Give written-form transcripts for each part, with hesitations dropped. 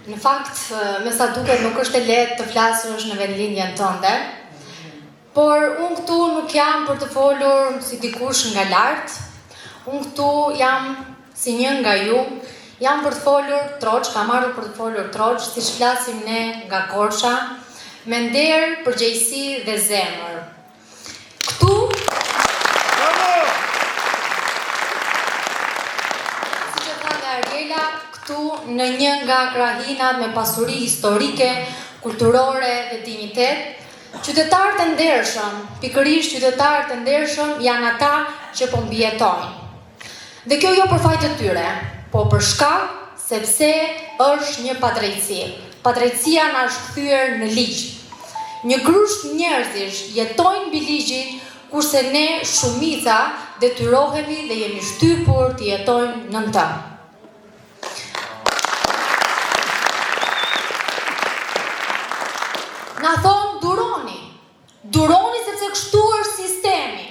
Në fakt, me sa duket nuk është e lehtë të flasësh në vendlindjen tënde, por unë këtu nuk jam për të folur si dikush nga lart. Unë këtu jam si një nga ju, jam për të folur troç, kam ardhur për të folur troç, siç flasim ne nga Korça, me nder, përgjegjësi dhe zemër. Këtu në një nga krahinat me pasuri historike, kulturore dhe dignitet, qytetarët e ndershëm, pikërisht qytetarët e ndershëm janë ata që po mbijetojnë. Dhe kjo jo për fajt të tyre, po për shkak sepse është një padrejtësi. Padrejtësia na është kthyer në ligj. Një grusht njerëzish jetojnë mbi ligjin, kurse ne shumica detyrohemi dhe jemi shtypur të jetojnë nën të. Na thonë duroni sepse kështu është sistemi.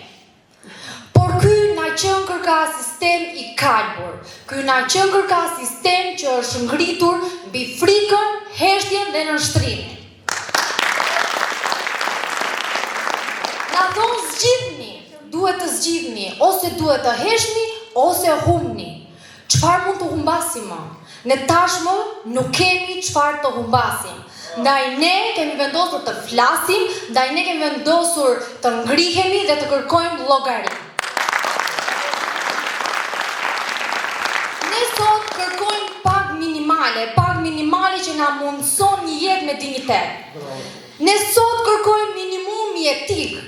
Por ky na qënë kërka sistem i kalbur. Ky na qënë kërka sistem që është ngritur mbi frikën, heshtjen dhe nënshtrimin. Na thonë zgjidhni, duhet të zgjidhni, ose duhet të heshni, ose humbni. Çfarë mund të humbasim më? Ne tashmë nuk kemi çfarë të humbasim. Ndaj ne kemi vendosur të flasim, ndaj ne kemi vendosur të ngrihemi dhe të kërkojmë llogari. Ne sot kërkojmë pagë minimale që na mundson një jetë me dinjitet. Ne sot kërkojmë minimumi etik,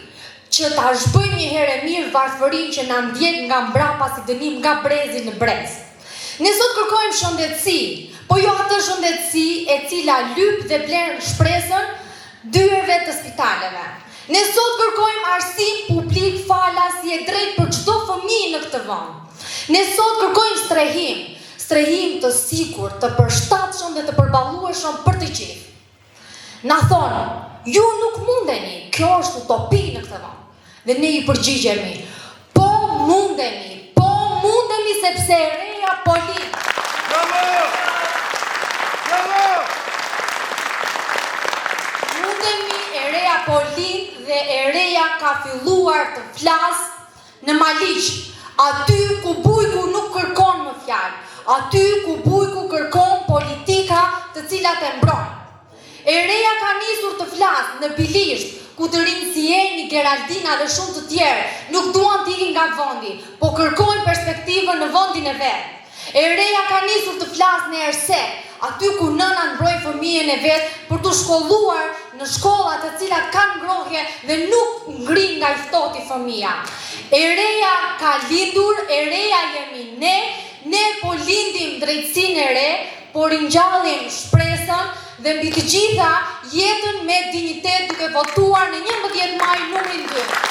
që ta zhbëjmë një herë e mirë varfërinë që na ndjek nga mbrapa si dënim nga brezi në brez. Ne sot kërkojmë shëndetësi, po jo atë shëndetësi e cila lyp dhe blen shpresën dyerve të spitaleve. Ne sot kërkojmë arsim publik falas si e drejtë për çdo fëmijë në këtë vend. Ne sot kërkojmë strehim të sigurt, të përshtatshëm dhe të përballueshëm për të gjithë. Na thonë, ju nuk mundeni, kjo është utopi në këtë vend. Dhe ne i përgjigjemi, po mundemi sepse ereja po lind. Mundemi, ereja po lind dhe ereja ka filluar të flas në Maliq, aty ku bujku nuk kërkon më fjalë, aty ku bujku kërkon politika të cilat e mbrojnë. Ereja ka nisur të flas në Bilisht, ku të rinë si Eni, Geraldina dhe shumë të tjerë nuk duan të ikin nga vendi, po kërkojnë perspektivën në vendin e vet. Ereja ka nisur të flas në Ersek, aty ku nëna mbroj fëmijën e vet për të shkolluar në shkolla të cilat kanë ngrohje dhe nuk ngrin nga i ftohti fëmia. Ereja ka lindur, ereja jemi ne po lindim drejtësinë e re, po ringjallim shpresën dhe mbi të gjitha jetën me dinjitet duke votuar në 11 maj numrin 2.